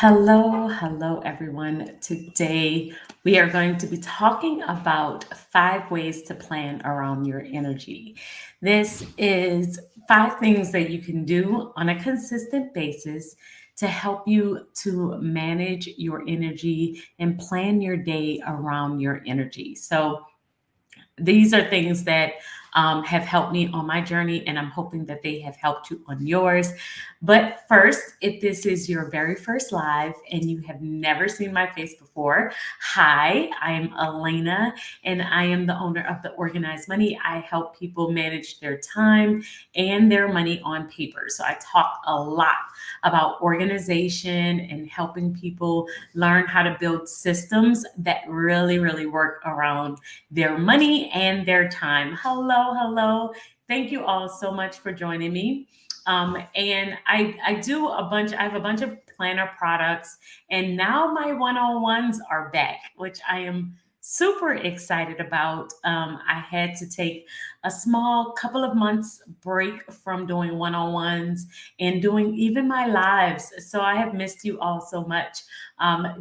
Hello, everyone. Today we are going to be talking about 5 ways to plan around your energy. This is 5 things that you can do on a consistent basis to help you to manage your energy and plan your day around your energy. So, these are things that have helped me on my journey, and I'm hoping that they have helped you on yours. But first, if this is your very first live and you have never seen my face before, hi, I am Elena, and I am the owner of the Organized Money. I help people manage their time and their money on paper. So I talk a lot about organization and helping people learn how to build systems that really work around their money and their time. Hello. Thank you all so much for joining me. And I do a bunch, I have a bunch of planner products, and now my one-on-ones are back, which I am super excited about. I had to take a small couple of months break from doing one-on-ones and doing even my lives. So I have missed you all so much,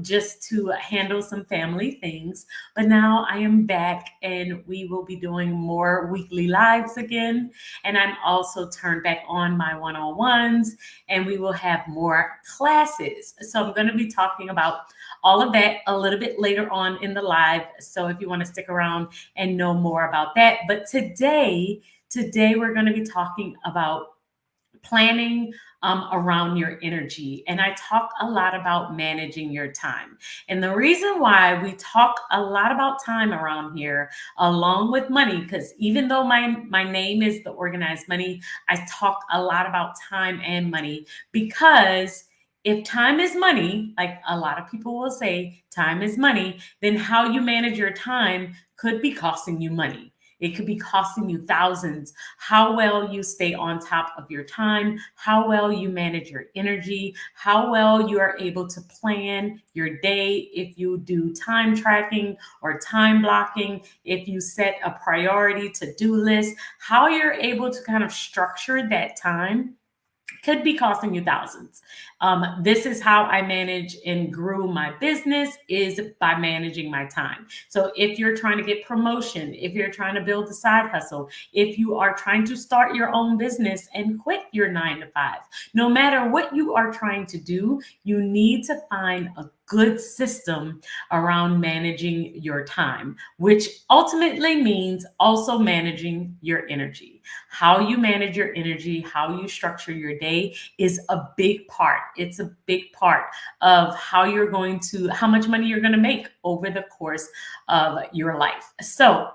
just to handle some family things. But now I am back and we will be doing more weekly lives again. And I'm also turned back on my one-on-ones, and we will have more classes. So I'm going to be talking about all of that a little bit later on in the live. So if you want to stick around and know more about that. But today we're going to be talking about planning around your energy. And I talk a lot about managing your time. And the reason why we talk a lot about time around here, along with money, because even though my name is the Organized Money, I talk a lot about time and money because if time is money, like a lot of people will say, time is money, then how you manage your time could be costing you money. It could be costing you thousands. How well you stay on top of your time, how well you manage your energy, how well you are able to plan your day, if you do time tracking or time blocking, if you set a priority to-do list, how you're able to kind of structure that time could be costing you thousands. This is how I manage and grew my business, is by managing my time. So if you're trying to get promotion, if you're trying to build a side hustle, if you are trying to start your own business and quit your 9 to 5, no matter what you are trying to do, you need to find a good system around managing your time, which ultimately means also managing your energy. How you manage your energy, how you structure your day is a big part. It's a big part of how much money you're going to make over the course of your life. So,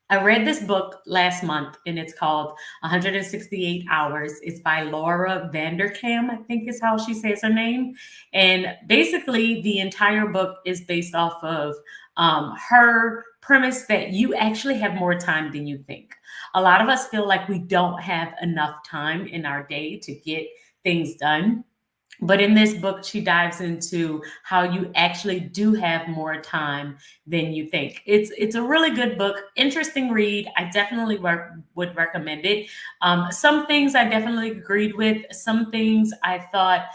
I read this book last month and it's called 168 Hours. It's by Laura Vanderkam, I think is how she says her name. And basically, the entire book is based off of her premise that you actually have more time than you think. A lot of us feel like we don't have enough time in our day to get things done. But in this book, she dives into how you actually do have more time than you think. It's a really good book, interesting read. I definitely would recommend it. Some things I definitely agreed with. Some things I thought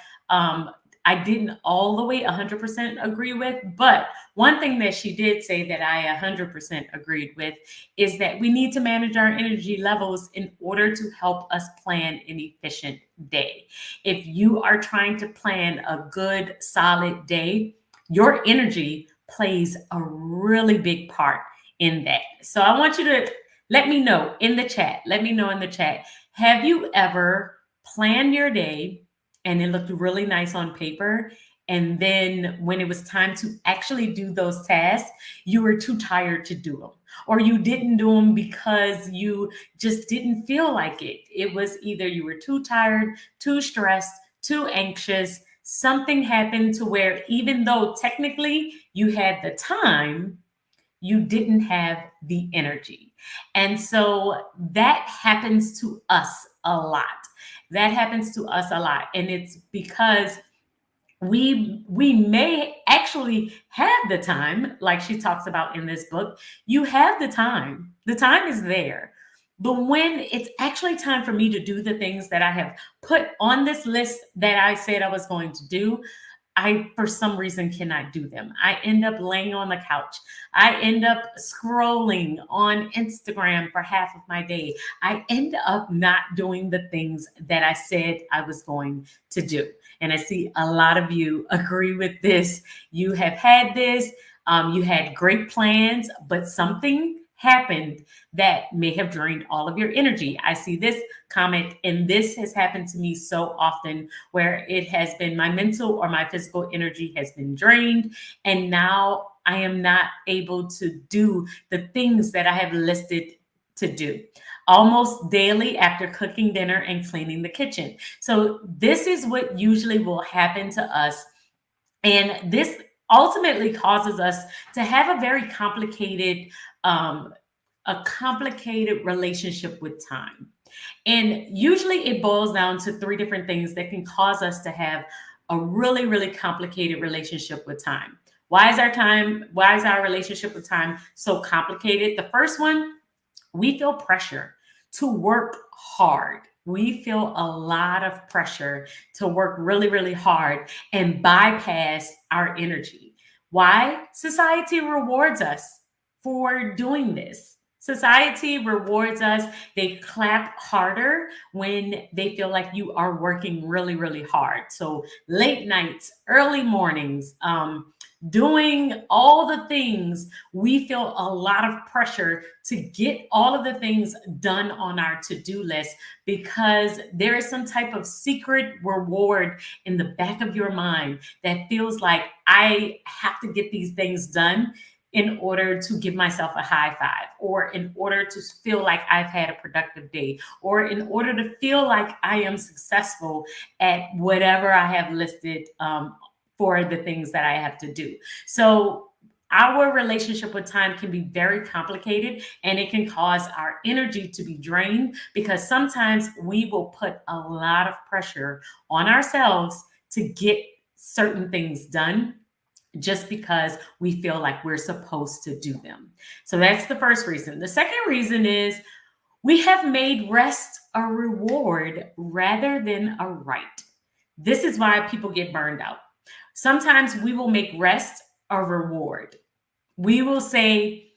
I didn't all the way 100% agree with. But one thing that she did say that I 100% agreed with is that we need to manage our energy levels in order to help us plan an efficient day. If you are trying to plan a good, solid day, your energy plays a really big part in that. So I want you to let me know in the chat. Let me know in the chat. Have you ever planned your day and it looked really nice on paper? And then when it was time to actually do those tasks, you were too tired to do them, or you didn't do them because you just didn't feel like it. It was either you were too tired, too stressed, too anxious. Something happened to where even though technically you had the time, you didn't have the energy. And so that happens to us a lot. That happens to us a lot. And it's because we may actually have the time, like she talks about in this book. You have the time is there, but when it's actually time for me to do the things that I have put on this list that I said I was going to do, I, for some reason, cannot do them. I end up laying on the couch. I end up scrolling on Instagram for half of my day. I end up not doing the things that I said I was going to do. And I see a lot of you agree with this. You have had this, you had great plans, but something happened that may have drained all of your energy. I see this comment, and this has happened to me so often where it has been my mental or my physical energy has been drained. And now I am not able to do the things that I have listed to do almost daily after cooking dinner and cleaning the kitchen. So, this is what usually will happen to us. And this ultimately causes us to have a very complicated, um, a complicated relationship with time. And usually it boils down to three different things that can cause us to have a really, really complicated relationship with time. Why is our relationship with time so complicated? The first one, we feel pressure to work hard. We feel a lot of pressure to work really, really hard and bypass our energy. Why? Society rewards us for doing this. Society rewards us. They clap harder when they feel like you are working really, really hard. So late nights, early mornings, doing all the things, we feel a lot of pressure to get all of the things done on our to-do list because there is some type of secret reward in the back of your mind that feels like I have to get these things done in order to give myself a high five, or in order to feel like I've had a productive day, or in order to feel like I am successful at whatever I have listed for the things that I have to do. So our relationship with time can be very complicated, and it can cause our energy to be drained because sometimes we will put a lot of pressure on ourselves to get certain things done just because we feel like we're supposed to do them. So that's the first reason. The second reason is we have made rest a reward rather than a right. This is why people get burned out. Sometimes we will make rest a reward. We will say,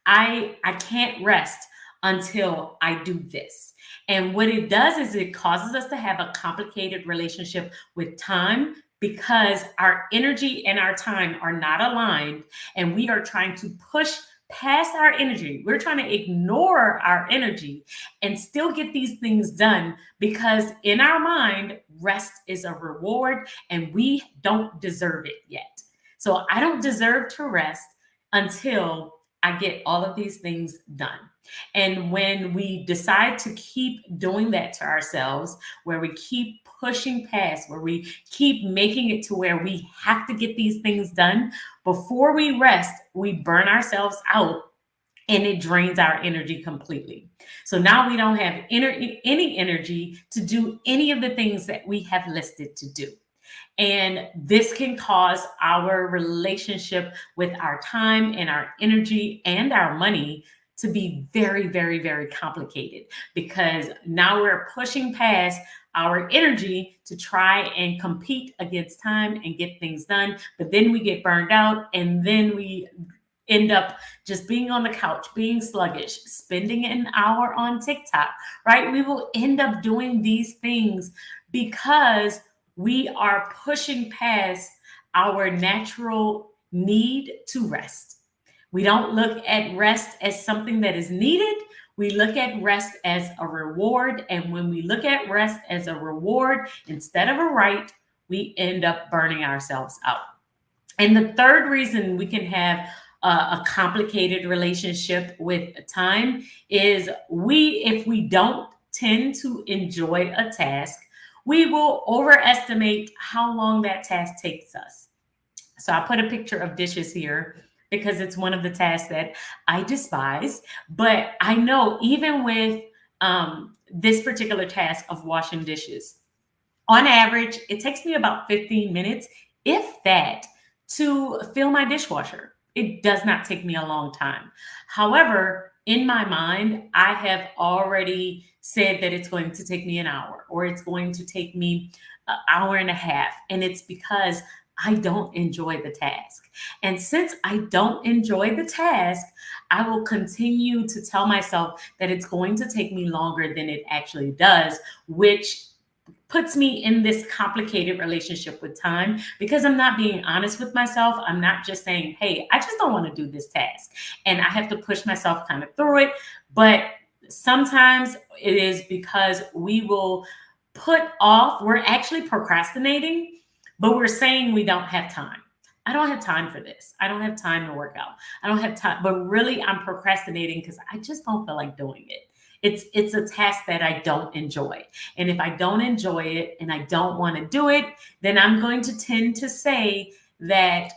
I can't rest until I do this. And what it does is it causes us to have a complicated relationship with time because our energy and our time are not aligned, and we are trying to push past our energy. We're trying to ignore our energy and still get these things done because in our mind, rest is a reward and we don't deserve it yet. So I don't deserve to rest until I get all of these things done. And when we decide to keep doing that to ourselves, where we keep pushing past, where we keep making it to where we have to get these things done before we rest, we burn ourselves out and it drains our energy completely. So now we don't have any energy to do any of the things that we have listed to do. And this can cause our relationship with our time and our energy and our money to be very, very, very complicated because now we're pushing past our energy to try and compete against time and get things done. But then we get burned out and then we end up just being on the couch, being sluggish, spending an hour on TikTok, right? We will end up doing these things because we are pushing past our natural need to rest. We don't look at rest as something that is needed. We look at rest as a reward. And when we look at rest as a reward instead of a right, we end up burning ourselves out. And the third reason we can have a complicated relationship with time is if we don't tend to enjoy a task, we will overestimate how long that task takes us. So I put a picture of dishes here because it's one of the tasks that I despise. But I know even with this particular task of washing dishes, on average, it takes me about 15 minutes, if that, to fill my dishwasher. It does not take me a long time. However, in my mind, I have already said that it's going to take me an hour or it's going to take me an hour and a half. And it's because I don't enjoy the task. And since I don't enjoy the task, I will continue to tell myself that it's going to take me longer than it actually does, which puts me in this complicated relationship with time because I'm not being honest with myself. I'm not just saying, hey, I just don't want to do this task. And I have to push myself kind of through it. But sometimes it is because we will put off, we're actually procrastinating, but we're saying we don't have time. I don't have time for this. I don't have time to work out. I don't have time, but really I'm procrastinating because I just don't feel like doing it. It's a task that I don't enjoy. And if I don't enjoy it and I don't want to do it, then I'm going to tend to say that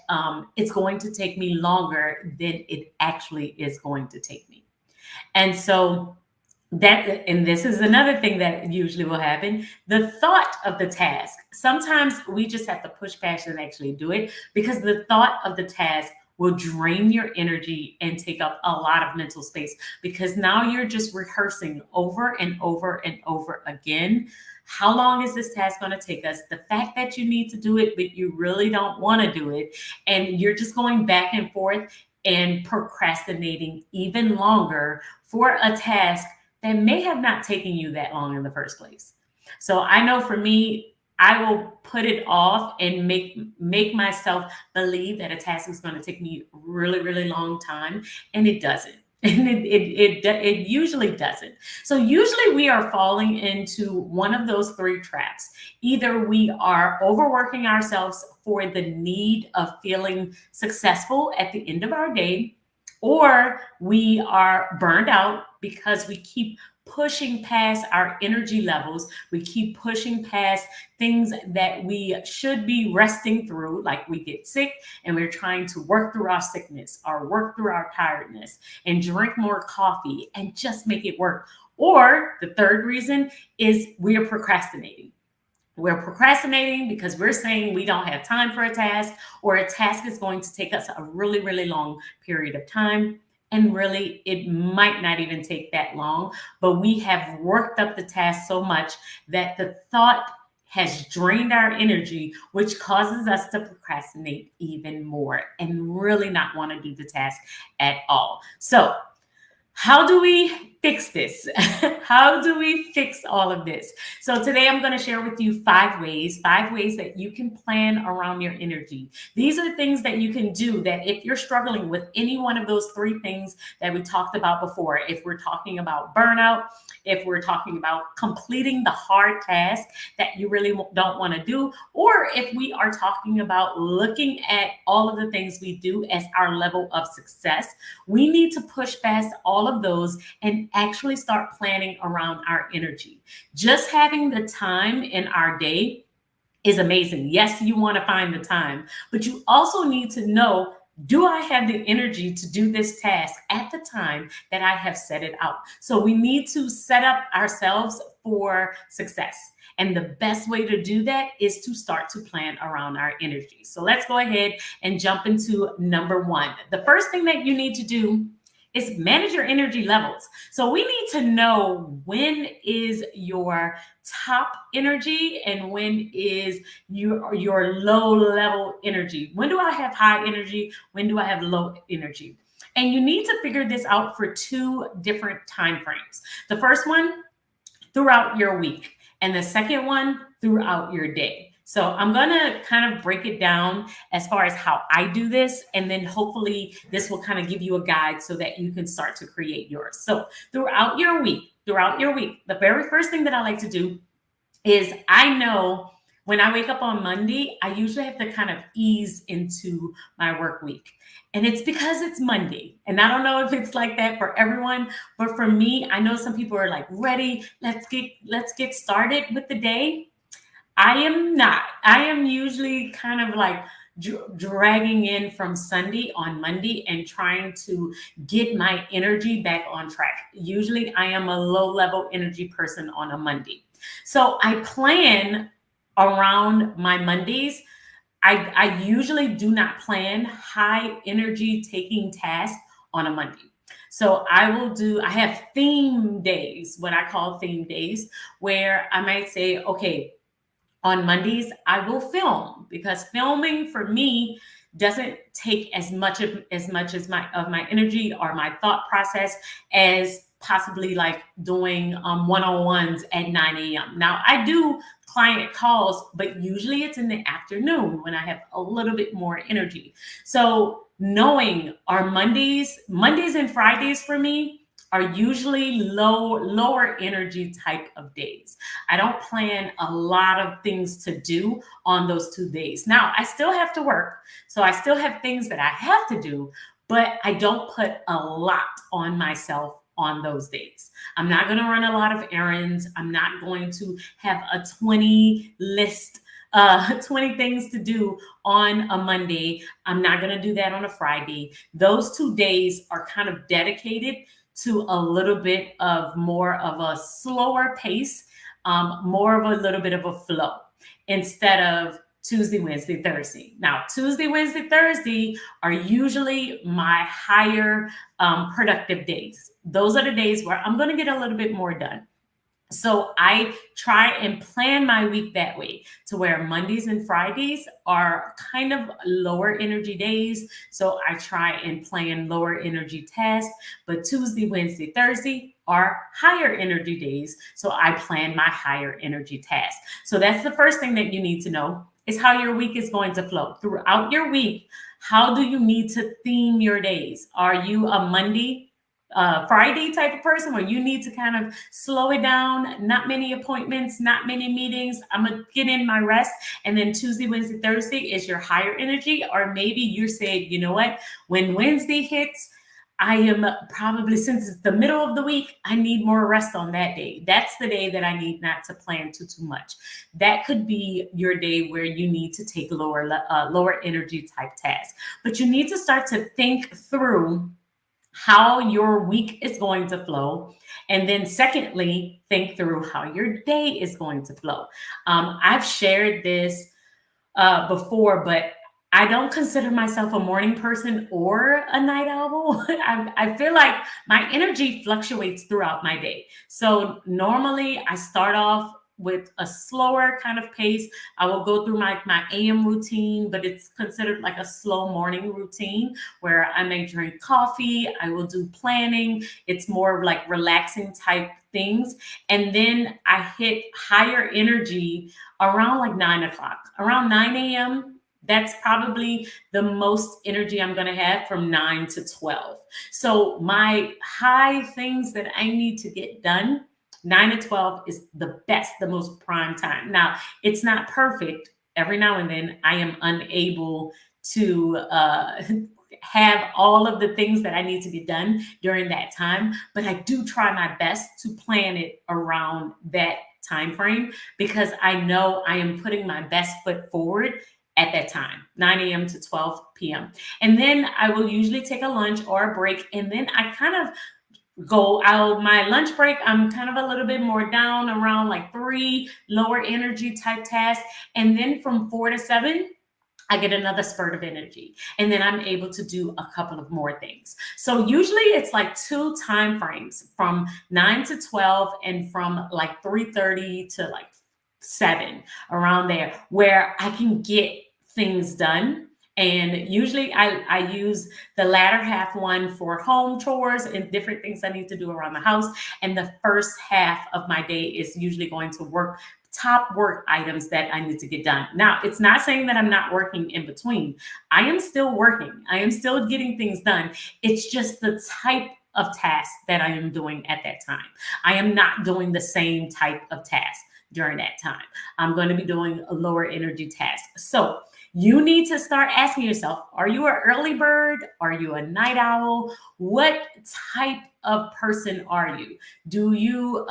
it's going to take me longer than it actually is going to take me. And so that, and this is another thing that usually will happen, the thought of the task. Sometimes we just have to push past and actually do it because the thought of the task will drain your energy and take up a lot of mental space because now you're just rehearsing over and over and over again. How long is this task going to take us? The fact that you need to do it, but you really don't want to do it. And you're just going back and forth and procrastinating even longer for a task that may have not taken you that long in the first place. So I know for me, I will put it off and make myself believe that a task is going to take me really, really long time, and it doesn't. And it usually doesn't. So usually we are falling into one of those three traps. Either we are overworking ourselves for the need of feeling successful at the end of our day, or we are burned out because we keep pushing past our energy levels. We keep pushing past things that we should be resting through, like we get sick and we're trying to work through our sickness or work through our tiredness and drink more coffee and just make it work. Or the third reason is we are procrastinating. We're procrastinating because we're saying we don't have time for a task, or a task is going to take us a really, really long period of time. And really, it might not even take that long, but we have worked up the task so much that the thought has drained our energy, which causes us to procrastinate even more and really not want to do the task at all. So, how do we fix this? How do we fix all of this? So today I'm going to share with you five ways that you can plan around your energy. These are things that you can do that if you're struggling with any one of those three things that we talked about before, if we're talking about burnout, if we're talking about completing the hard task that you really don't want to do, or if we are talking about looking at all of the things we do as our level of success, we need to push past all of those and actually start planning around our energy. Just having the time in our day is amazing. Yes, you want to find the time, but you also need to know, do I have the energy to do this task at the time that I have set it out? So we need to set up ourselves for success. And the best way to do that is to start to plan around our energy. So let's go ahead and jump into number one. The first thing that you need to do is manage your energy levels. So we need to know when is your top energy and when is your low level energy. When do I have high energy? When do I have low energy? And you need to figure this out for two different time frames. The first one, throughout your week, and the second one, throughout your day. So I'm going to kind of break it down as far as how I do this, and then hopefully this will kind of give you a guide so that you can start to create yours. So throughout your week, the very first thing that I like to do is, I know when I wake up on Monday, I usually have to kind of ease into my work week. And it's because it's Monday. And I don't know if it's like that for everyone, but for me, I know some people are like, ready, let's get started with the day. I am not. I am usually kind of like dragging in from Sunday on Monday and trying to get my energy back on track. Usually, I am a low level energy person on a Monday. So I plan around my Mondays. I usually do not plan high energy taking tasks on a Monday. So I have theme days, what I call theme days, where I might say, okay, On Mondays, I will film because filming for me doesn't take as much as my energy or my thought process as possibly like doing one-on-ones at 9 a.m. Now I do client calls, but usually it's in the afternoon when I have a little bit more energy. So knowing our Mondays and Fridays for me are usually lower energy type of days. I don't plan a lot of things to do on those 2 days. Now, I still have to work, so I still have things that I have to do, but I don't put a lot on myself on those days. I'm not going to run a lot of errands. I'm not going to have a 20 list 20 things to do on a Monday. I'm not going to do that on a Friday. Those 2 days are kind of dedicated to a little bit of more of a slower pace, more of a little bit of a flow instead of Tuesday, Wednesday, Thursday. Now, Tuesday, Wednesday, Thursday are usually my higher productive days. Those are the days where I'm going to get a little bit more done. So I try and plan my week that way to where Mondays and Fridays are kind of lower energy days. So I try and plan lower energy tasks, but Tuesday, Wednesday, Thursday are higher energy days. So I plan my higher energy tasks. So that's the first thing that you need to know is how your week is going to flow throughout your week. How do you need to theme your days? Are you a Monday Friday type of person where you need to kind of slow it down, not many appointments, not many meetings? I'm going to get in my rest. And then Tuesday, Wednesday, Thursday is your higher energy. Or maybe you're saying, you know what, when Wednesday hits, I am probably, since it's the middle of the week, I need more rest on that day. That's the day that I need not to plan too much. That could be your day where you need to take lower energy type tasks. But you need to start to think through how your week is going to flow. And then secondly, think through how your day is going to flow. I've shared this before, but I don't consider myself a morning person or a night owl. I feel like my energy fluctuates throughout my day. So normally I start off with a slower kind of pace. I will go through my AM routine, but it's considered like a slow morning routine where I may drink coffee. I will do planning. It's more like relaxing type things. And then I hit higher energy around like 9 o'clock, around 9 a.m. That's probably the most energy I'm going to have from 9 to 12. So my high things that I need to get done, 9 to 12 is the best, the most prime time. Now, it's not perfect. Every now and then I am unable to have all of the things that I need to get done during that time, but I do try my best to plan it around that time frame because I know I am putting my best foot forward at that time, 9 a.m. to 12 p.m. And then I will usually take a lunch or a break, and then I kind of go out my lunch break. I'm kind of a little bit more down around like 3 lower energy type tasks. And then from 4 to 7, I get another spurt of energy. And then I'm able to do a couple of more things. So usually it's like 2 time frames from 9 to 12 and from like 3:30 to like 7, around there, where I can get things done. And usually I use the latter half one for home chores and different things I need to do around the house. And the first half of my day is usually going to top work items that I need to get done. Now, it's not saying that I'm not working in between. I am still working. I am still getting things done. It's just the type of task that I am doing at that time. I am not doing the same type of task during that time. I'm going to be doing a lower energy task. So you need to start asking yourself, are you an early bird? Are you a night owl? What type of person are you? Do your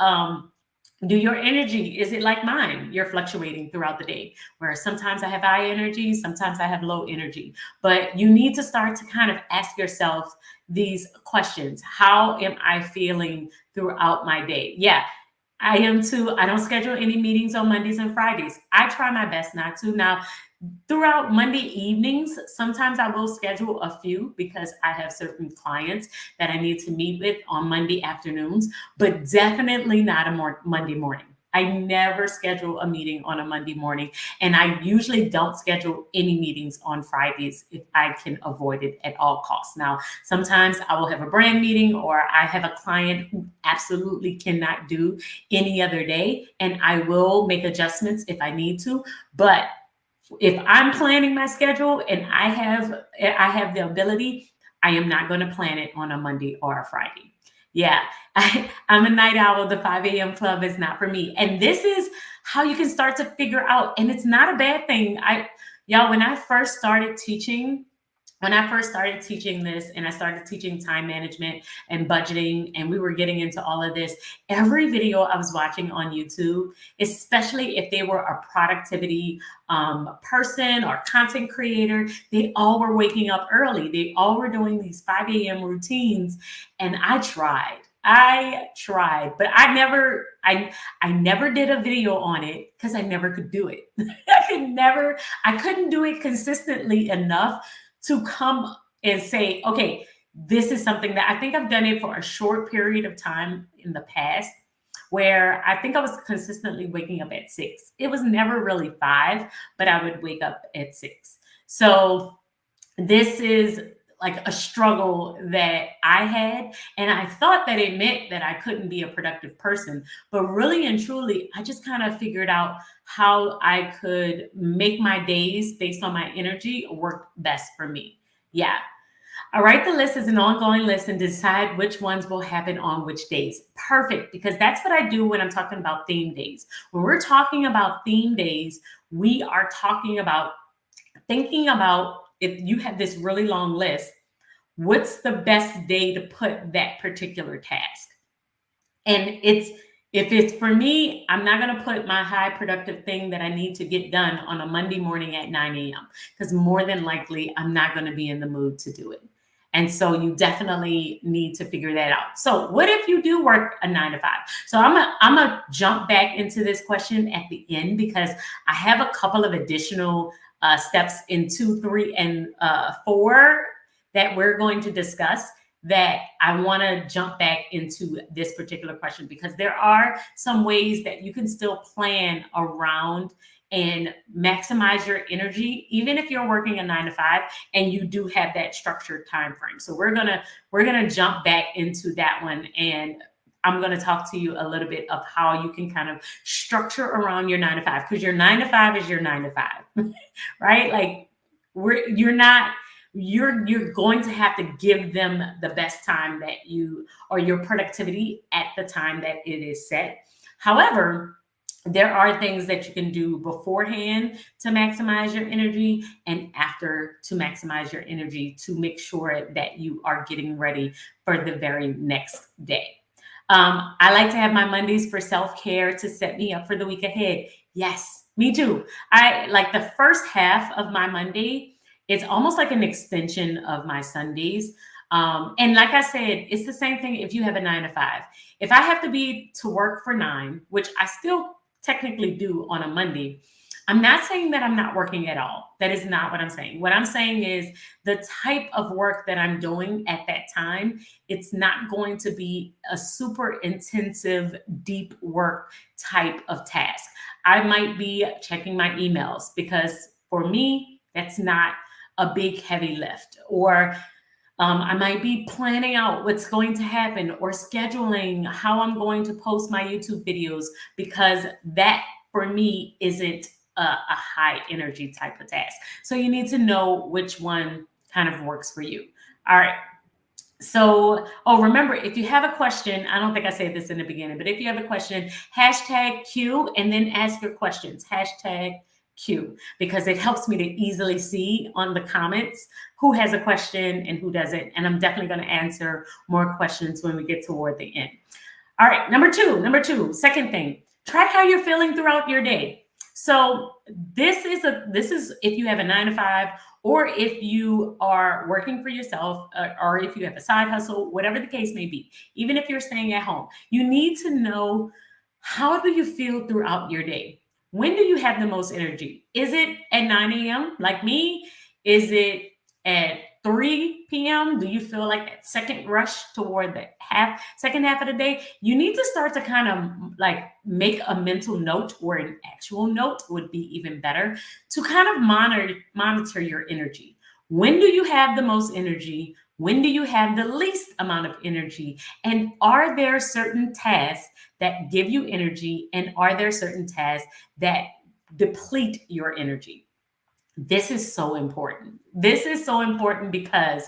energy, is it like mine? You're fluctuating throughout the day, where sometimes I have high energy, sometimes I have low energy. But you need to start to kind of ask yourself these questions. How am I feeling throughout my day? Yeah, I am too. I don't schedule any meetings on Mondays and Fridays. I try my best not to. Now, throughout Monday evenings, sometimes I will schedule a few because I have certain clients that I need to meet with on Monday afternoons, but definitely not a Monday morning. I never schedule a meeting on a Monday morning. And I usually don't schedule any meetings on Fridays if I can avoid it at all costs. Now, sometimes I will have a brand meeting or I have a client who absolutely cannot do any other day, and I will make adjustments if I need to. But if I'm planning my schedule and I have the ability, I am not going to plan it on a Monday or a Friday. Yeah, I'm a night owl. The 5 a.m. club is not for me. And this is how you can start to figure out. And it's not a bad thing. Y'all, when I first started teaching this and I started teaching time management and budgeting, and we were getting into all of this, every video I was watching on YouTube, especially if they were a productivity person or content creator, they all were waking up early. They all were doing these 5 a.m. routines. And I tried, but I never did a video on it because I never could do it. I couldn't do it consistently enough to come and say, okay, this is something that I think I've done it for a short period of time in the past where I think I was consistently waking up at 6. It was never really 5, but I would wake up at 6. So this is like a struggle that I had. And I thought that it meant that I couldn't be a productive person. But really and truly, I just kind of figured out how I could make my days based on my energy work best for me. Yeah. I write the list as an ongoing list and decide which ones will happen on which days. Perfect, because that's what I do when I'm talking about theme days. When we're talking about theme days, we are talking about thinking about if you have this really long list, what's the best day to put that particular task? And if it's for me, I'm not going to put my high productive thing that I need to get done on a Monday morning at 9 a.m. because more than likely I'm not going to be in the mood to do it. And so you definitely need to figure that out. So what if you do work a 9 to 5? So I'm gonna jump back into this question at the end because I have a couple of additional steps in 2, 3, and 4 that we're going to discuss that I want to jump back into this particular question because there are some ways that you can still plan around and maximize your energy, even if you're working a 9 to 5 and you do have that structured time frame. So we're gonna jump back into that one, and I'm gonna talk to you a little bit of how you can kind of structure around your 9 to 5 because your 9 to 5 is your 9 to 5, right? Like you're going to have to give them the best time that you or your productivity at the time that it is set. However, there are things that you can do beforehand to maximize your energy and after to maximize your energy to make sure that you are getting ready for the very next day. I like to have my Mondays for self-care to set me up for the week ahead. Yes, me too. I like the first half of my Monday. It's almost like an extension of my Sundays. And like I said, it's the same thing if you have a 9 to 5. If I have to be to work for 9, which I still technically do on a Monday, I'm not saying that I'm not working at all. That is not what I'm saying. What I'm saying is the type of work that I'm doing at that time, it's not going to be a super intensive, deep work type of task. I might be checking my emails because for me, that's not a big heavy lift. Or I might be planning out what's going to happen or scheduling how I'm going to post my YouTube videos because that for me isn't a high energy type of task. So you need to know which one kind of works for you. All right. So, remember, if you have a question, I don't think I said this in the beginning, but if you have a question, hashtag Q and then ask your questions. Hashtag Q, because it helps me to easily see on the comments who has a question and who doesn't. And I'm definitely going to answer more questions when we get toward the end. All right, number two, second thing, track how you're feeling throughout your day. So this is if you have a 9 to 5 or if you are working for yourself or if you have a side hustle, whatever the case may be, even if you're staying at home, you need to know how do you feel throughout your day? When do you have the most energy? Is it at 9 a.m. like me? Is it at 3 p.m., do you feel like that second rush toward the second half of the day? You need to start to kind of like make a mental note, or an actual note would be even better, to kind of monitor your energy. When do you have the most energy? When do you have the least amount of energy? And are there certain tasks that give you energy? And are there certain tasks that deplete your energy? This is so important. This is so important because,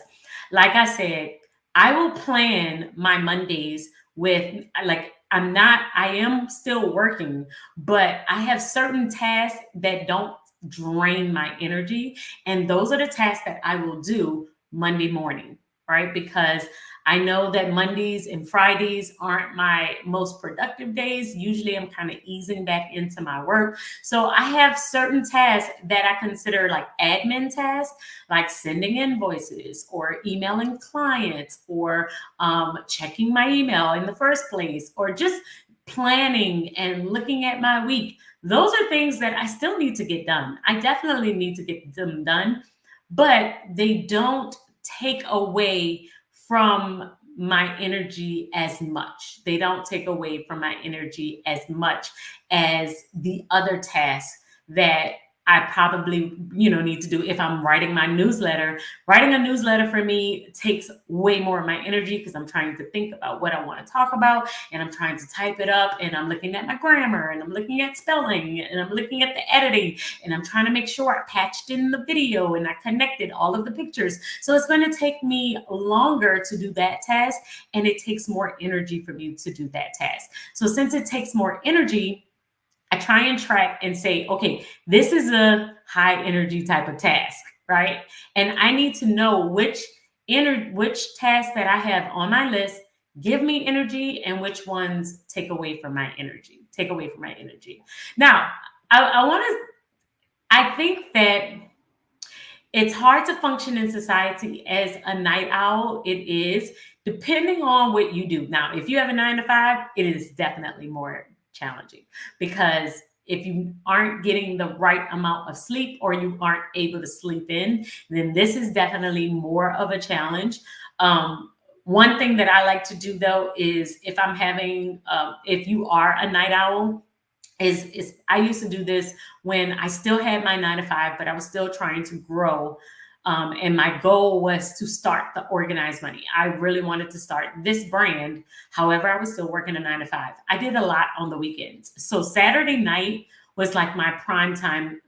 like I said, I will plan my Mondays with, like, I am still working, but I have certain tasks that don't drain my energy. And those are the tasks that I will do Monday morning, right? Because I know that Mondays and Fridays aren't my most productive days. Usually I'm kind of easing back into my work. So I have certain tasks that I consider like admin tasks, like sending invoices or emailing clients, or checking my email in the first place, or just planning and looking at my week. Those are things that I still need to get done. I definitely need to get them done, but they don't take away from my energy as much. They don't take away from my energy as much as the other tasks that I probably, need to do. If I'm writing my newsletter, writing a newsletter for me takes way more of my energy, because I'm trying to think about what I want to talk about, and I'm trying to type it up, and I'm looking at my grammar, and I'm looking at spelling, and I'm looking at the editing, and I'm trying to make sure I patched in the video and I connected all of the pictures. So it's going to take me longer to do that task, and it takes more energy for me to do that task. So since it takes more energy, I try and track and say, okay, this is a high energy type of task, right? And I need to know which tasks that I have on my list give me energy, and which ones take away from my energy. Take away from my energy. Now, I want to. I think that it's hard to function in society as a night owl. It is, depending on what you do. Now, if you have a 9 to 5, it is definitely more challenging, because if you aren't getting the right amount of sleep, or you aren't able to sleep in, then this is definitely more of a challenge. One thing that I like to do, though, is if you are a night owl, is I used to do this when I still had my 9 to 5, but I was still trying to grow. And my goal was to start the Organized Money. I really wanted to start this brand. However, I was still working a 9 to 5. I did a lot on the weekends. So Saturday night was like my prime time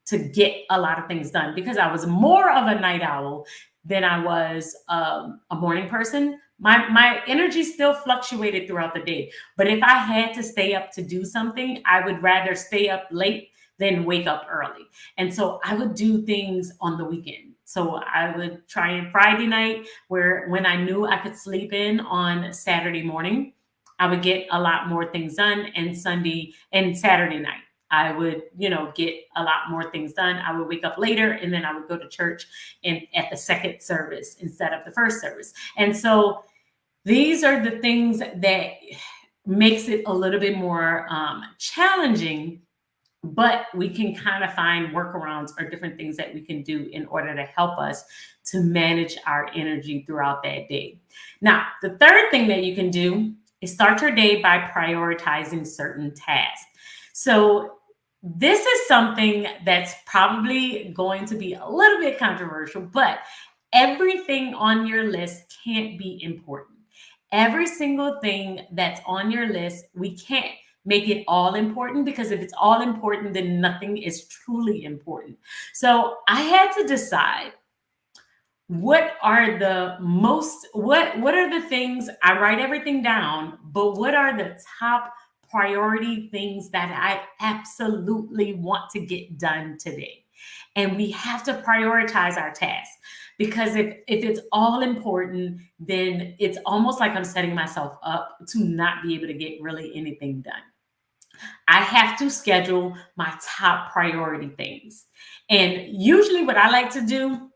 to get a lot of things done, because I was more of a night owl than I was a morning person. My energy still fluctuated throughout the day. But if I had to stay up to do something, I would rather stay up late than wake up early. And so I would do things on the weekend. So I would try and Friday night, when I knew I could sleep in on Saturday morning, I would get a lot more things done. And Sunday and Saturday night, I would, get a lot more things done. I would wake up later, and then I would go to church and at the second service instead of the first service. And so these are the things that makes it a little bit more challenging, but we can kind of find workarounds or different things that we can do in order to help us to manage our energy throughout that day. Now, the third thing that you can do is start your day by prioritizing certain tasks. So this is something that's probably going to be a little bit controversial, but everything on your list can't be important. Every single thing that's on your list, we can't make it all important, because if it's all important, then nothing is truly important. So I had to decide, what are the things. I write everything down, but what are the top priority things that I absolutely want to get done today? And we have to prioritize our tasks, because if it's all important, then it's almost like I'm setting myself up to not be able to get really anything done. I have to schedule my top priority things. And usually what I like to do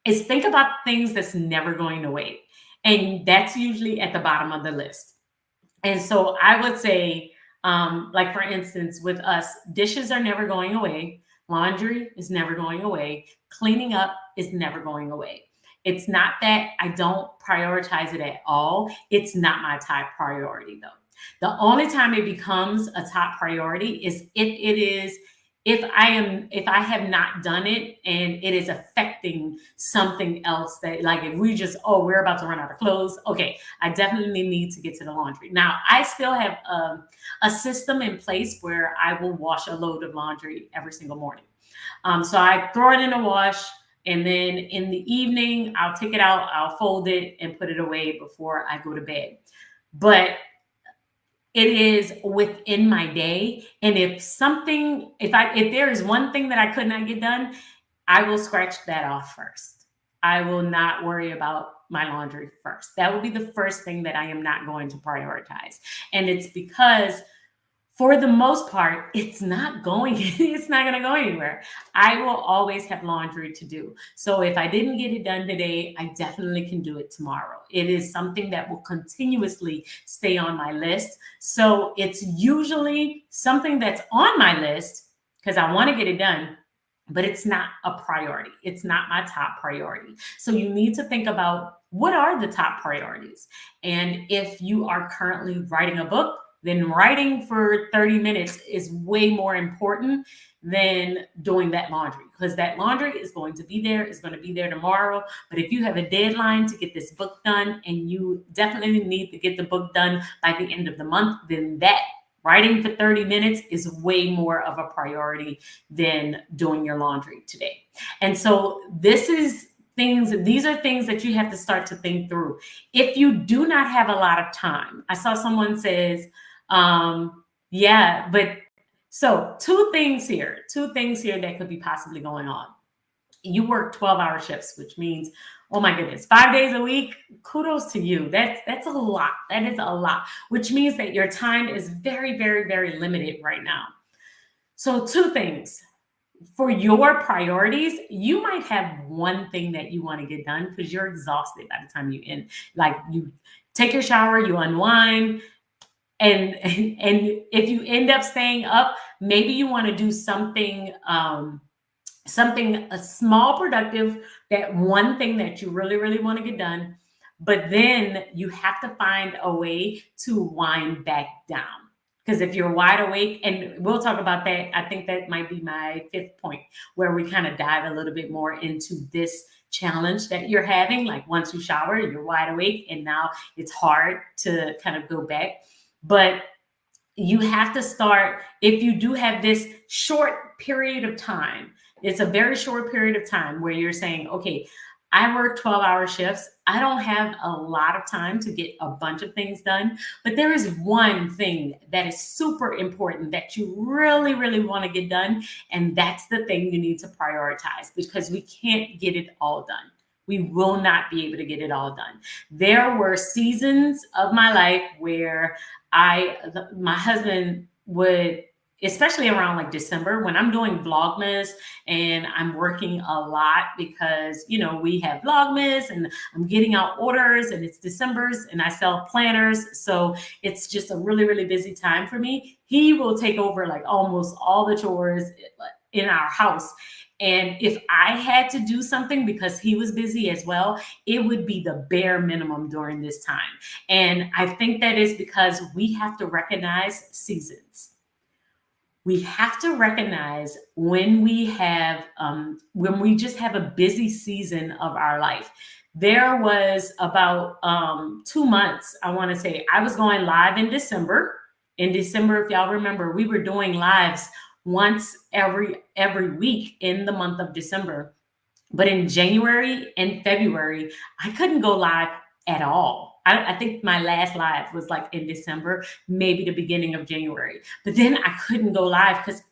is think about things that's never going away. And that's usually at the bottom of the list. And so I would say, like for instance, with us, dishes are never going away. Laundry is never going away. Cleaning up is never going away. It's not that I don't prioritize it at all. It's not my top priority though. The only time it becomes a top priority is if I have not done it and it is affecting something else, that like if we just, oh, we're about to run out of clothes. Okay, I definitely need to get to the laundry. Now, I still have a system in place where I will wash a load of laundry every single morning. So I throw it in the wash, and then in the evening, I'll take it out, I'll fold it, and put it away before I go to bed. But it is within my day, and if there is one thing that I could not get done, I will scratch that off first. I will not worry about my laundry first. That will be the first thing that I am not going to prioritize. And it's because for the most part, it's not going, it's not going to go anywhere. I will always have laundry to do. So if I didn't get it done today, I definitely can do it tomorrow. It is something that will continuously stay on my list. So it's usually something that's on my list because I want to get it done, but it's not a priority. It's not my top priority. So you need to think about, what are the top priorities? And if you are currently writing a book, then writing for 30 minutes is way more important than doing that laundry, because that laundry is going to be there, is going to be there tomorrow. But if you have a deadline to get this book done and you definitely need to get the book done by the end of the month, then that writing for 30 minutes is way more of a priority than doing your laundry today. And so these are things that you have to start to think through. If you do not have a lot of time, I saw someone says, yeah, but so two things here that could be possibly going on. You work 12-hour shifts, which means, oh my goodness, 5 days a week. Kudos to you. That's a lot. That is a lot, which means that your time is very, very, very limited right now. So two things. For your priorities, you might have one thing that you want to get done because you're exhausted by the time you end. Like, you take your shower, you unwind, and if you end up staying up, maybe you want to do something a small productive, that one thing that you really, really want to get done, but then you have to find a way to wind back down. Because if you're wide awake, and we'll talk about that, I think that might be my fifth point, where we kind of dive a little bit more into this challenge that you're having. Like, once you shower, you're wide awake, and now it's hard to kind of go back. But you have to start, if you do have this short period of time, it's a very short period of time where you're saying, okay, I work 12-hour shifts. I don't have a lot of time to get a bunch of things done, but there is one thing that is super important that you really, really want to get done. And that's the thing you need to prioritize, because we can't get it all done. We will not be able to get it all done. There were seasons of my life where my husband would, especially around like December, when I'm doing Vlogmas and I'm working a lot because, we have Vlogmas and I'm getting out orders, and it's December's and I sell planners. So it's just a really, really busy time for me. He will take over like almost all the chores in our house. And if I had to do something because he was busy as well, it would be the bare minimum during this time. And I think that is because we have to recognize seasons. We have to recognize when we just have a busy season of our life. There was about 2 months, I want to say, I was going live in December. In December, if y'all remember, we were doing lives once every week in the month of December. But in January and February, I couldn't go live at all. I think my last live was like in December, maybe the beginning of January. But then I couldn't go live because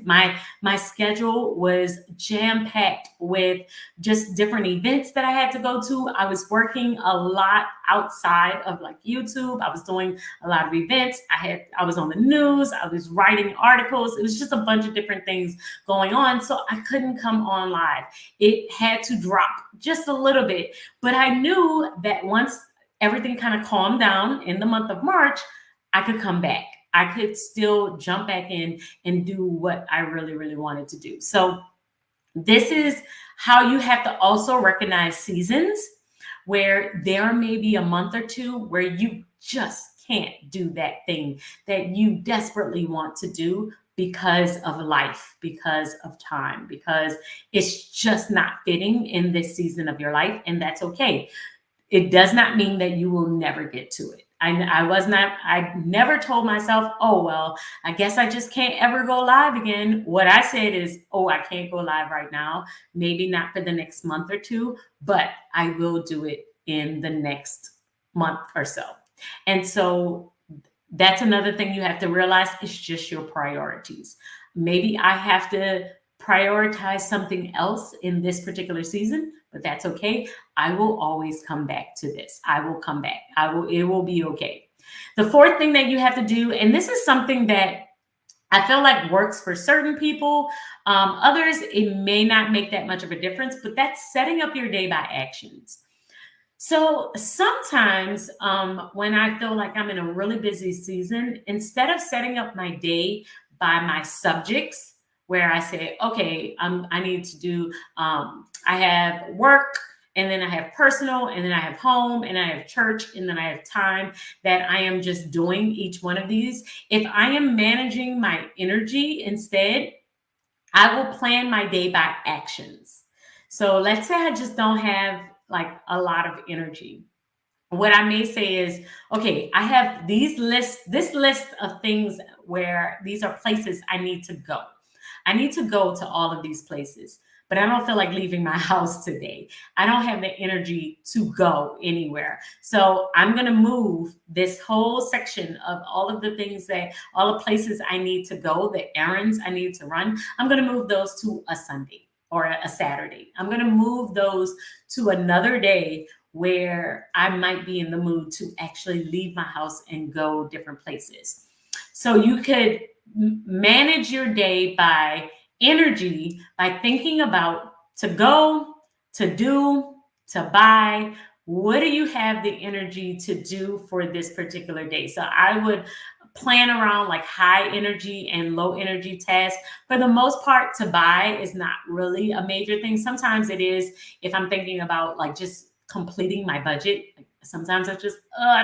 my schedule was jam-packed with just different events that I had to go to. I was working a lot outside of like YouTube. I was doing a lot of events. I was on the news. I was writing articles. It was just a bunch of different things going on. So I couldn't come on live. It had to drop just a little bit. But I knew that once everything kind of calmed down in the month of March, I could come back. I could still jump back in and do what I really, really wanted to do. So this is How you have to also recognize seasons where there may be a month or two where you just can't do that thing that you desperately want to do because of life, because of time, because it's just not fitting in this season of your life. And that's okay. It does not mean that you will never get to it. I never told myself, oh, well, I guess I just can't ever go live again. What I said is, oh, I can't go live right now. Maybe not for the next month or two, but I will do it in the next month or so. And so that's another thing you have to realize. It's just your priorities. Maybe I have to prioritize something else in this particular season, but that's okay. I will always come back to this. I will come back. It will be okay. The fourth thing that you have to do, and this is something that I feel like works for certain people. Others, it may not make that much of a difference, but that's setting up your day by actions. So sometimes when I feel like I'm in a really busy season, instead of setting up my day by my subjects, where I say, okay, I need to do, I have work, and then I have personal, and then I have home, and I have church, and then I have time that I am just doing each one of these. If I am managing my energy instead, I will plan my day by actions. So let's say I just don't have like a lot of energy. What I may say is, okay, I have this list of things where these are places I need to go. I need to go to all of these places, but I don't feel like leaving my house today. I don't have the energy to go anywhere. So I'm going to move this whole section of all of the things all the places I need to go, the errands I need to run. I'm going to move those to a Sunday or a Saturday. I'm going to move those to another day where I might be in the mood to actually leave my house and go different places. So you could manage your day by energy by thinking about to go, to do, to buy. What do you have the energy to do for this particular day? So I would plan around like high energy and low energy tasks. For the most part, to buy is not really a major thing. Sometimes it is if I'm thinking about like just completing my budget. Sometimes I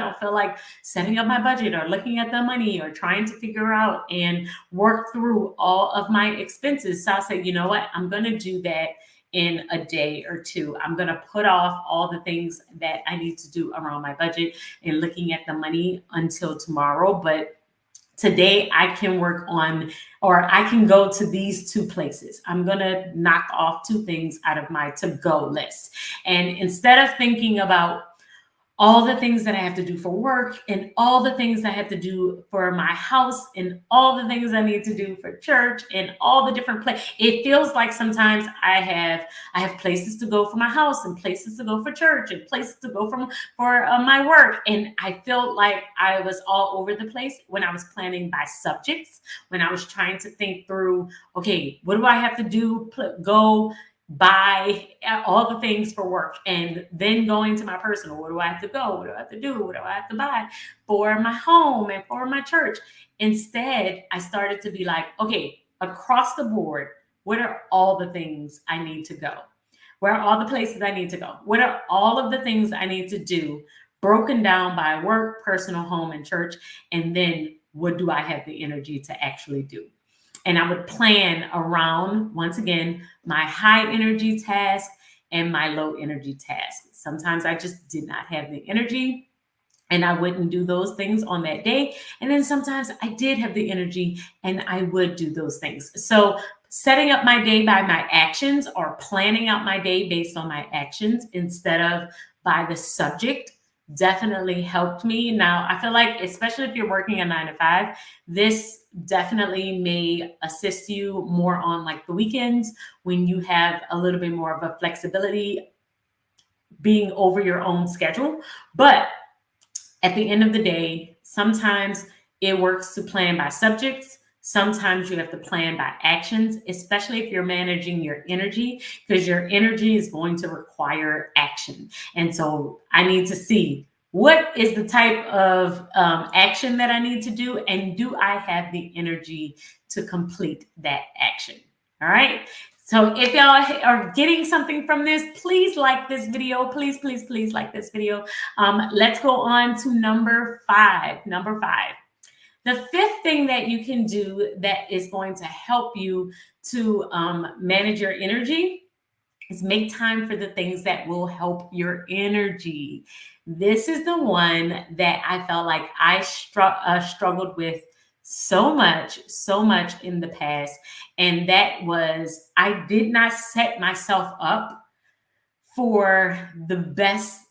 don't feel like setting up my budget or looking at the money or trying to figure out and work through all of my expenses. So I'll say, you know what, I'm going to do that in a day or two. I'm going to put off all the things that I need to do around my budget and looking at the money until tomorrow. But today I can work on, or I can go to these two places. I'm going to knock off two things out of my to-go list. And instead of thinking about all the things that I have to do for work and all the things I have to do for my house and all the things I need to do for church and all the different places. It feels like sometimes I have places to go for my house and places to go for church and places to go for my work. And I felt like I was all over the place when I was planning by subjects, when I was trying to think through, okay, what do I have to do? Go buy all the things for work, and then going to my personal. Where do I have to go? What do I have to do? What do I have to buy for my home and for my church? Instead, I started to be like, okay, across the board, what are all the things I need to go? Where are all the places I need to go? What are all of the things I need to do, broken down by work, personal, home, and church? And then what do I have the energy to actually do? And I would plan around, once again, my high energy task and my low energy task. Sometimes I just did not have the energy and I wouldn't do those things on that day. And then sometimes I did have the energy and I would do those things. So setting up my day by my actions, or planning out my day based on my actions instead of by the subject, definitely helped me. Now, I feel like, especially if you're working a 9 to 5, this definitely may assist you more on like the weekends when you have a little bit more of a flexibility being over your own schedule. But at the end of the day, sometimes it works to plan by subjects. Sometimes you have to plan by actions, especially if you're managing your energy, because your energy is going to require action. And so I need to see what is the type of action that I need to do, and do I have the energy to complete that action? All right. So if y'all are getting something from this, please like this video. Please, please, please like this video. Let's go on to number 5. Number 5. The fifth thing that you can do that is going to help you to manage your energy is make time for the things that will help your energy. This is the one that I felt like I struggled with so much in the past. And that was, I did not set myself up for the best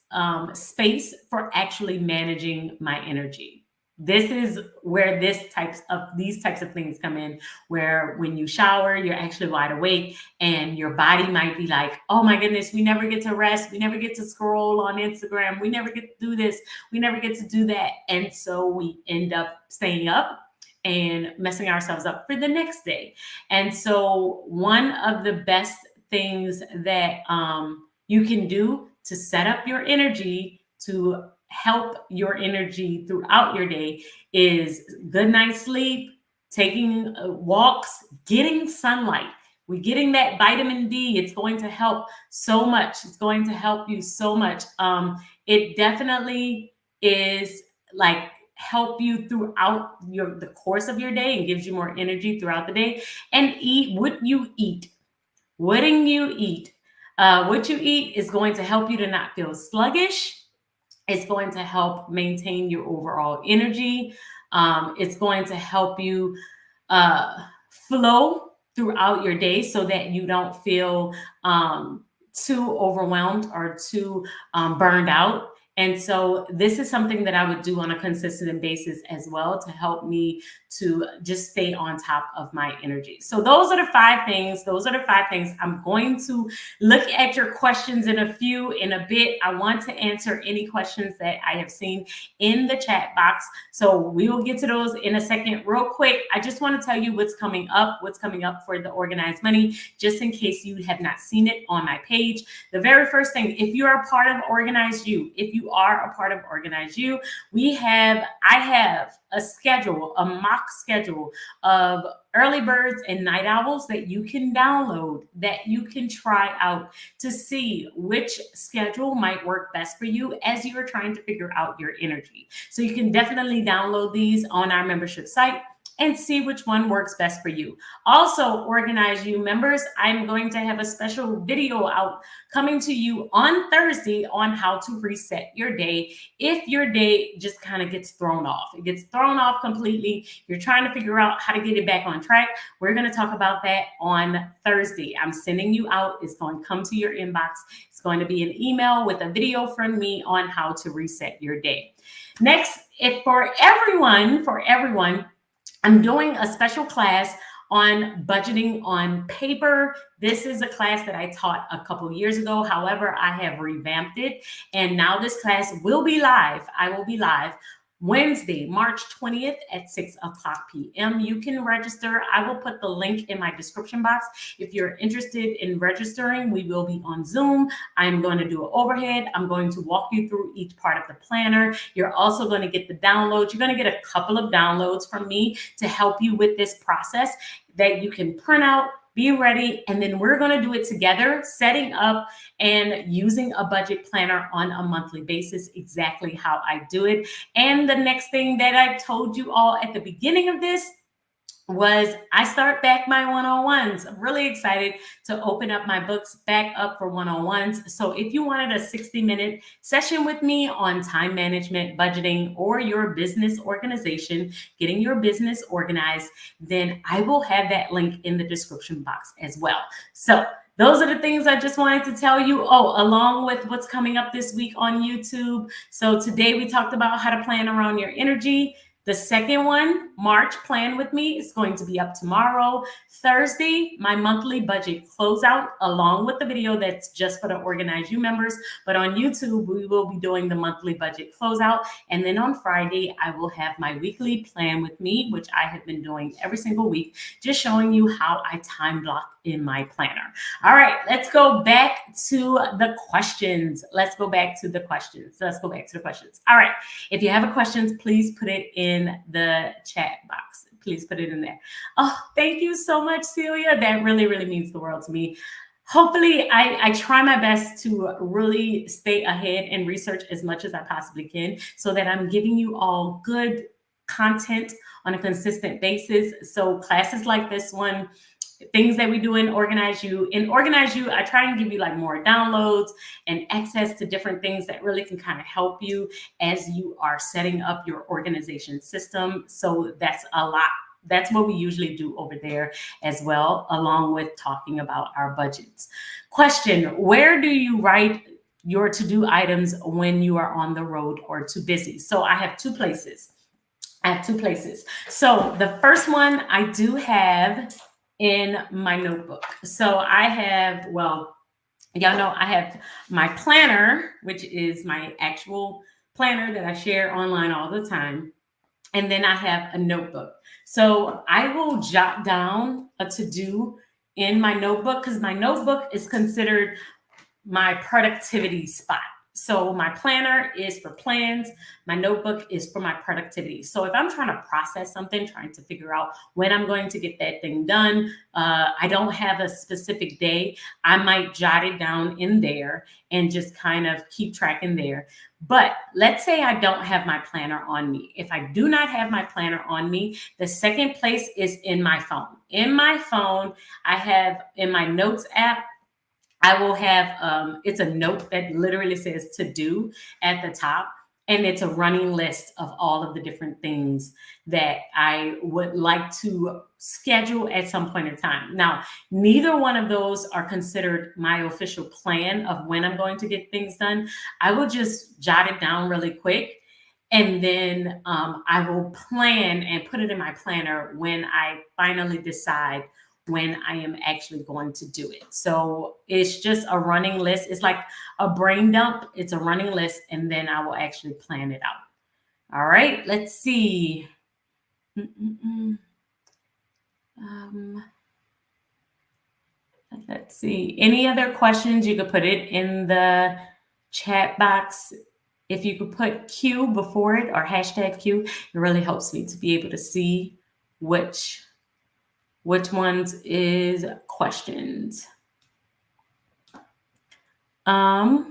space for actually managing my energy. This is where these types of things come in, where when you shower, you're actually wide awake and your body might be like, oh my goodness, we never get to rest. We never get to scroll on Instagram. We never get to do this. We never get to do that. And so we end up staying up and messing ourselves up for the next day. And so one of the best things that you can do to set up your energy, to help your energy throughout your day, is good night's sleep, taking walks, getting sunlight. We're getting that vitamin D. It's going to help so much. It's going to help you so much. It definitely is like help you throughout the course of your day and gives you more energy throughout the day. And eat what you eat. Wouldn't you eat? What you eat is going to help you to not feel sluggish. It's going to help maintain your overall energy. It's going to help you flow throughout your day so that you don't feel too overwhelmed or too burned out. And so this is something that I would do on a consistent basis as well to help me to just stay on top of my energy. So those are the 5 things. Those are the 5 things. I'm going to look at your questions in a bit. I want to answer any questions that I have seen in the chat box. So we will get to those in a second. Real quick, I just want to tell you what's coming up for the Organized Money, just in case you have not seen it on my page. The very first thing, if you are a part of Organize You, I have a schedule, a mock schedule of early birds and night owls that you can download, that you can try out to see which schedule might work best for you as you are trying to figure out your energy. So you can definitely download these on our membership site and see which one works best for you. Also, Organize You members, I'm going to have a special video out coming to you on Thursday on how to reset your day if your day just kind of gets thrown off. It gets thrown off completely. You're trying to figure out how to get it back on track. We're going to talk about that on Thursday. I'm sending you out. It's going to come to your inbox. It's going to be an email with a video from me on how to reset your day. Next, for everyone, I'm doing a special class on budgeting on paper. This is a class that I taught a couple years ago. However, I have revamped it, and now this class will be live. I will be live Wednesday, March 20th at 6:00 p.m. You can register. I will put the link in my description box. If you're interested in registering, we will be on Zoom. I'm going to do an overhead. I'm going to walk you through each part of the planner. You're also going to get the downloads. You're going to get a couple of downloads from me to help you with this process that you can print out, be ready, and then we're going to do it together, setting up and using a budget planner on a monthly basis, exactly how I do it. And the next thing that I told you all at the beginning of this was I start back my one-on-ones. I'm really excited to open up my books back up for one-on-ones. So if you wanted a 60-minute session with me on time management, budgeting, or your business organization, getting your business organized, then I will have that link in the description box as well. So those are the things I just wanted to tell you. Oh, along with what's coming up this week on YouTube. So today we talked about how to plan around your energy. The second one, March Plan With Me, is going to be up tomorrow. Thursday, my monthly budget closeout, along with the video that's just for the Organize You members. But on YouTube, we will be doing the monthly budget closeout. And then on Friday, I will have my weekly Plan With Me, which I have been doing every single week, just showing you how I time block in my planner. All right, let's go back to the questions. All right, if you have a questions, please put it in the chat box please put it in there. Oh, thank you so much, Celia. That really, really means the world to me. Hopefully, I try my best to really stay ahead and research as much as I possibly can so that I'm giving you all good content on a consistent basis. So classes like this one, things that we do in Organize You. In Organize You, I try and give you like more downloads and access to different things that really can kind of help you as you are setting up your organization system. So that's a lot. That's what we usually do over there as well, along with talking about our budgets. Question: where do you write your to-do items when you are on the road or too busy? So I have two places. So the first one I do have in my notebook. So I have, well, y'all know I have my planner, which is my actual planner that I share online all the time. And then I have a notebook. So I will jot down a to-do in my notebook because my notebook is considered my productivity spot. So my planner is for plans. My notebook is for my productivity. So if I'm trying to process something, trying to figure out when I'm going to get that thing done, I don't have a specific day. I might jot it down in there and just kind of keep track in there. But let's say I don't have my planner on me. If I do not have my planner on me, the second place is in my phone. In my phone, I have in my notes app, I will have, it's a note that literally says to do at the top. And it's a running list of all of the different things that I would like to schedule at some point in time. Now, neither one of those are considered my official plan of when I'm going to get things done. I will just jot it down really quick. And then I will plan and put it in my planner when I finally decide when I am actually going to do it. So it's just a running list. It's like a brain dump. It's a running list, and then I will actually plan it out. All right, let's see. Let's see. Any other questions? You could put it in the chat box. If you could put Q before it or hashtag Q, it really helps me to be able to see which ones is questions. I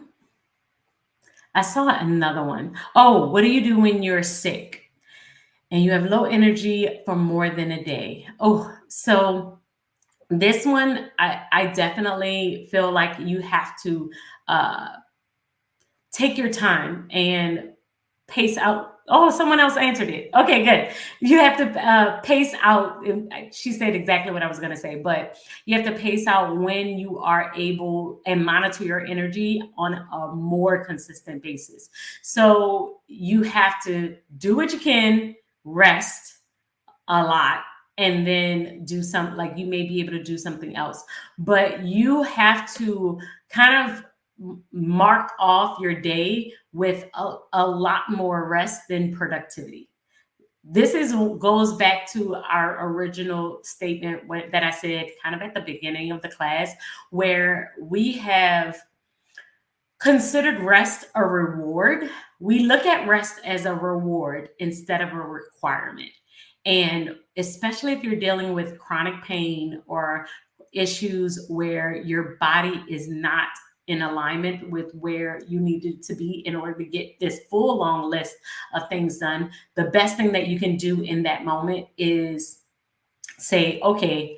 saw another one. Oh, what do you do when you're sick and you have low energy for more than a day? Oh, so this one, I definitely feel like you have to take your time and pace out. Oh, someone else answered it. Okay, good. You have to pace out. She said exactly what I was going to say, but you have to pace out when you are able and monitor your energy on a more consistent basis. So you have to do what you can, rest a lot, and then do something like you may be able to do something else. But you have to kind of mark off your day with a lot more rest than productivity. This goes back to our original statement that I said kind of at the beginning of the class, where we have considered rest a reward. We look at rest as a reward instead of a requirement. And especially if you're dealing with chronic pain or issues where your body is not in alignment with where you needed to be in order to get this full long list of things done, the best thing that you can do in that moment is say, okay,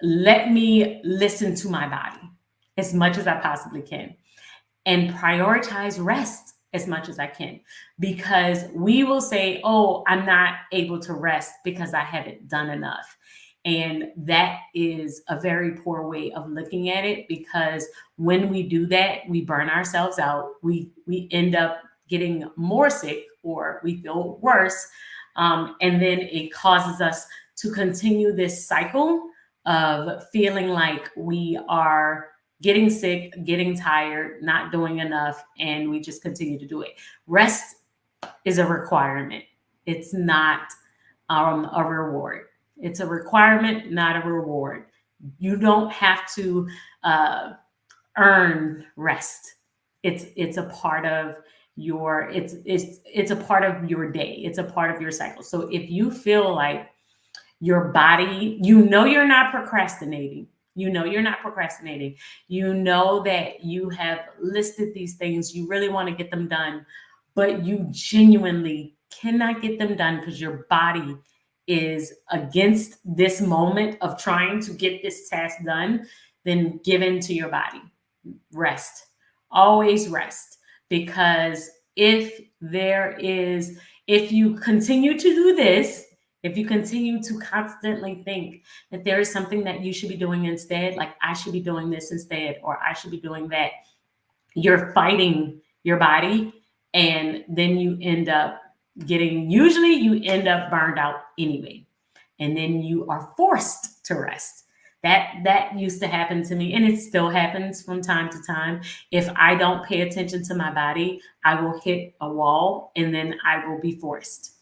let me listen to my body as much as I possibly can and prioritize rest as much as I can, because we will say, oh, I'm not able to rest because I haven't done enough. And that is a very poor way of looking at it, because when we do that, we burn ourselves out. We end up getting more sick or we feel worse. And then it causes us to continue this cycle of feeling like we are getting sick, getting tired, not doing enough, and we just continue to do it. Rest is a requirement. It's not a reward. It's a requirement, not a reward. You don't have to earn rest. It's a part of your it's a part of your day. It's a part of your cycle. So if you feel like Your body, you know, you're not procrastinating. You know, you're not procrastinating. You know that you have listed these things. You really want to get them done, but you genuinely cannot get them done because your body is against this moment of trying to get this task done. Then give in to your body. Rest. Always rest. Because if you continue to do this, if you continue to constantly think that there is something that you should be doing instead, like I should be doing this instead, or I should be doing that, you're fighting your body. And then usually you end up burned out anyway. And then you are forced to rest. That used to happen to me, and it still happens from time to time. If I don't pay attention to my body, I will hit a wall, and then I will be forced.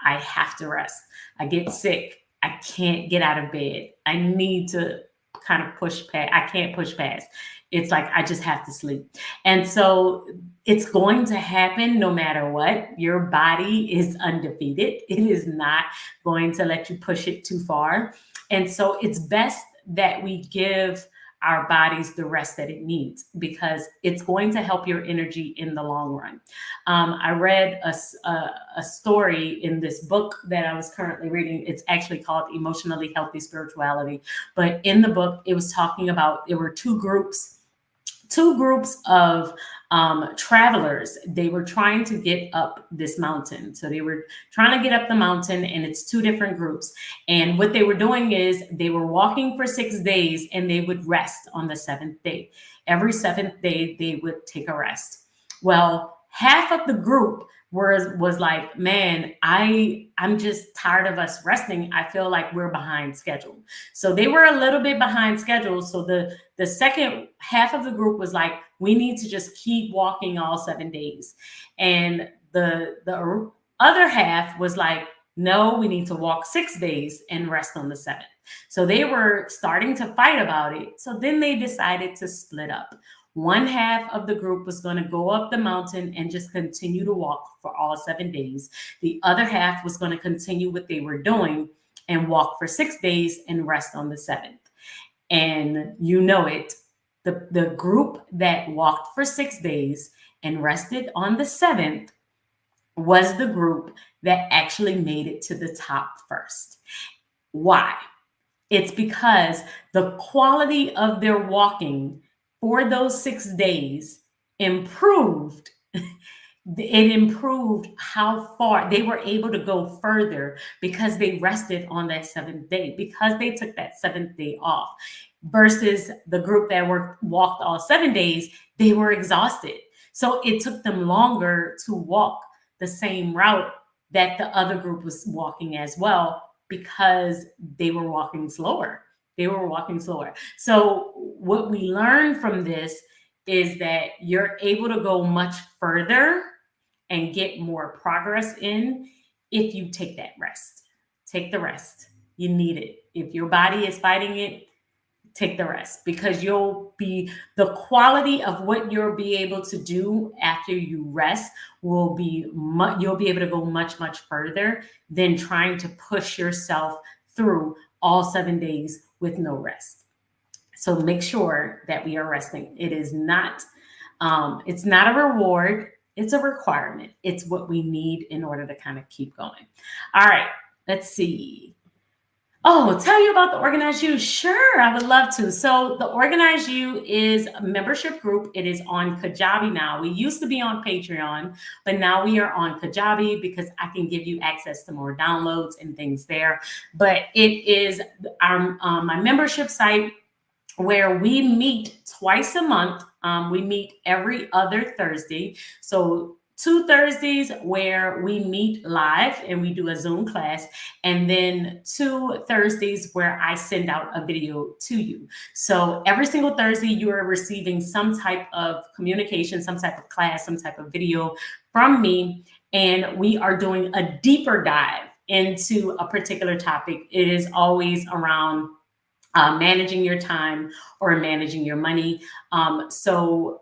I have to rest. I get sick. I can't get out of bed. I need to kind of push past. I can't push past. It's like I just have to sleep. And so it's going to happen no matter what. Your body is undefeated. It is not going to let you push it too far. And so it's best that we give our bodies the rest that it needs, because it's going to help your energy in the long run. I read a story in this book that I was currently reading. It's actually called Emotionally Healthy Spirituality. But in the book, it was talking about, there were two groups of travelers. They were trying to get up this mountain. So they were trying to get up the mountain, and it's two different groups. And what they were doing is they were walking for 6 days, and they would rest on the seventh day. Every seventh day, they would take a rest. Well, half of the group was like, man, I'm just tired of us resting. I feel like we're behind schedule. So they were a little bit behind schedule. So the second half of the group was like, we need to just keep walking all 7 days. And the other half was like, no, we need to walk 6 days and rest on the seventh. So they were starting to fight about it. So then they decided to split up. One half of the group was going to go up the mountain and just continue to walk for all 7 days. The other half was going to continue what they were doing and walk for 6 days and rest on the seventh. And you know it, the group that walked for 6 days and rested on the seventh was the group that actually made it to the top first. Why? It's because the quality of their walking for those 6 days improved. It improved how far they were able to go further because they rested on that seventh day, because they took that seventh day off, versus the group that walked all 7 days. They were exhausted. So it took them longer to walk the same route that the other group was walking as well, because they were walking slower. They were walking slower. So what we learn from this is that you're able to go much further and get more progress in if you take that rest. Take the rest. You need it. If your body is fighting it, take the rest, because the quality of what you'll be able to do after you rest will be you'll be able to go much, much further than trying to push yourself through all 7 days with no rest. So make sure that we are resting. It is not, it's not a reward. It's a requirement. It's what we need in order to kind of keep going. All right, let's see. Oh, tell you about the Organize You. Sure, I would love to. So the Organize You is a membership group. It is on Kajabi now. We used to be on Patreon, but now we are on Kajabi because I can give you access to more downloads and things there. But it is my membership site where we meet twice a month. We meet every other Thursday. So 2 Thursdays where we meet live and we do a Zoom class, and then 2 Thursdays where I send out a video to you. So every single Thursday, you are receiving some type of communication, some type of class, some type of video from me, and we are doing a deeper dive into a particular topic. It is always around managing your time or managing your money. And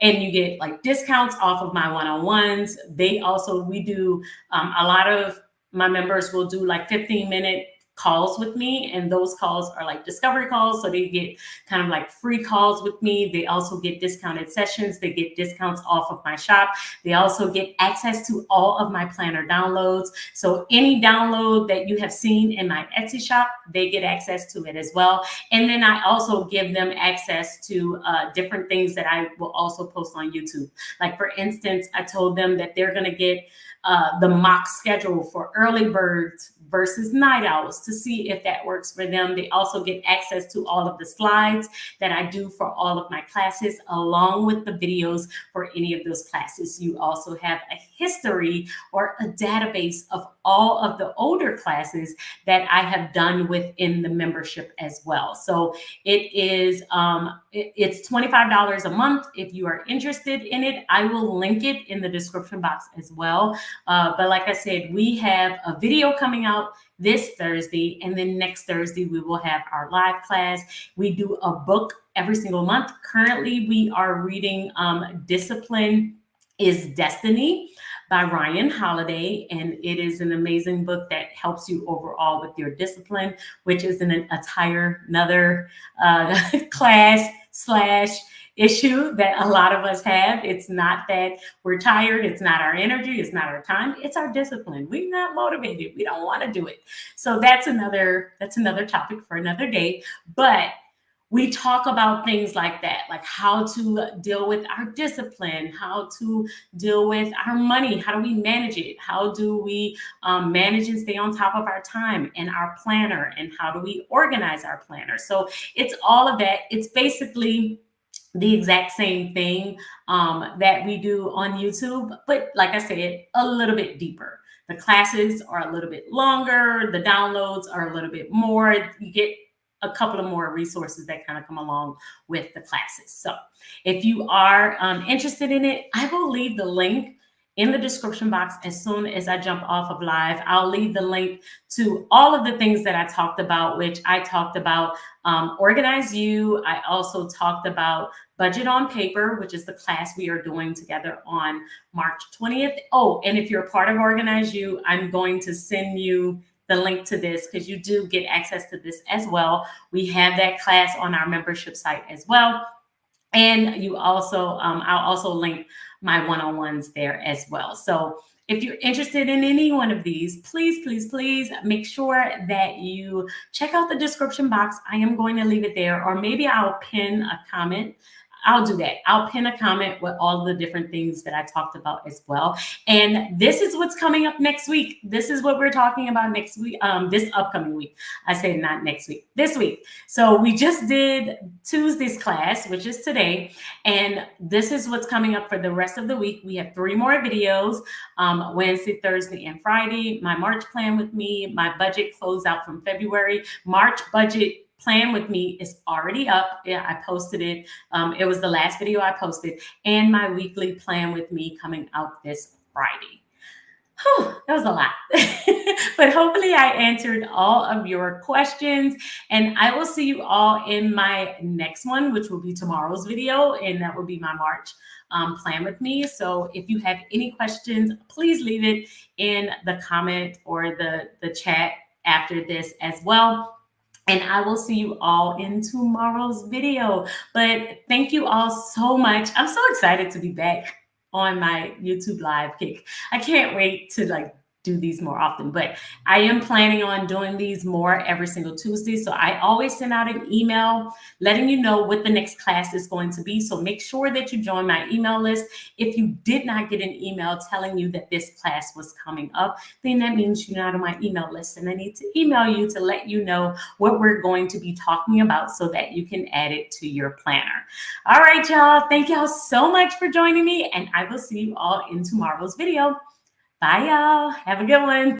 you get like discounts off of my one-on-ones. We do a lot of my members will do like 15-minute calls with me, and those calls are like discovery calls, so they get kind of like free calls with me. They also get discounted sessions. They get discounts off of my shop. They also get access to all of my planner downloads. So any download that you have seen in my Etsy shop, they get access to it as well. And then I also give them access to different things that I will also post on YouTube. Like for instance, I told them that they're going to get the mock schedule for early birds versus night owls to see if that works for them. They also get access to all of the slides that I do for all of my classes, along with the videos for any of those classes. You also have a history or a database of all of the older classes that I have done within the membership as well. So it is it's $25 a month. If you are interested in it, I will link it in the description box as well. But like I said, we have a video coming out this Thursday, and then next Thursday we will have our live class. We do a book every single month. Currently, we are reading Discipline is Destiny by Ryan Holiday, and it is an amazing book that helps you overall with your discipline, which is an entire another class slash issue that a lot of us have. It's not that we're tired, it's not our energy, it's not our time, it's our discipline. We're not motivated, we don't want to do it. So that's another topic for another day. But we talk about things like that, like how to deal with our discipline, how to deal with our money, how do we manage it, how do we manage and stay on top of our time and our planner, and how do we organize our planner. So it's all of that. It's basically the exact same thing that we do on YouTube, but like I said, a little bit deeper. The classes are a little bit longer, the downloads are a little bit more. You get a couple of more resources that kind of come along with the classes. So if you are interested in it, I will leave the link in the description box as soon as I jump off of live. I'll leave the link to all of the things that I talked about, which I talked about Organize You. I also talked about Budget on Paper, which is the class we are doing together on March 20th. Oh, and if you're a part of Organize You, I'm going to send you the link to this because you do get access to this as well. We have that class on our membership site as well. And you also, I'll also link my one-on-ones there as well. So if you're interested in any one of these, please, please, please make sure that you check out the description box. I am going to leave it there, or maybe I'll pin a comment. I'll do that. I'll pin a comment with all the different things that I talked about as well. And this is what's coming up next week. This is what we're talking about next week, this upcoming week. I say not next week, this week. So we just did Tuesday's class, which is today. And this is what's coming up for the rest of the week. We have 3 more videos, Wednesday, Thursday, and Friday. My March plan with me, my budget closeout from February. March budget plan with me is already up. Yeah, I posted it. It was the last video I posted, and my weekly plan with me coming out this Friday. Whew, that was a lot. But hopefully I answered all of your questions, and I will see you all in my next one, which will be tomorrow's video, and that will be my March plan with me. So if you have any questions, please leave it in the comment or the chat after this as well. And I will see you all in tomorrow's video. But thank you all so much. I'm so excited to be back on my YouTube live kick. I can't wait to do these more often, but I am planning on doing these more every single Tuesday. So I always send out an email letting you know what the next class is going to be. So make sure that you join my email list. If you did not get an email telling you that this class was coming up, then that means you're not on my email list. And I need to email you to let you know what we're going to be talking about so that you can add it to your planner. All right, y'all. Thank y'all so much for joining me, and I will see you all in tomorrow's video. Bye, y'all. Have a good one.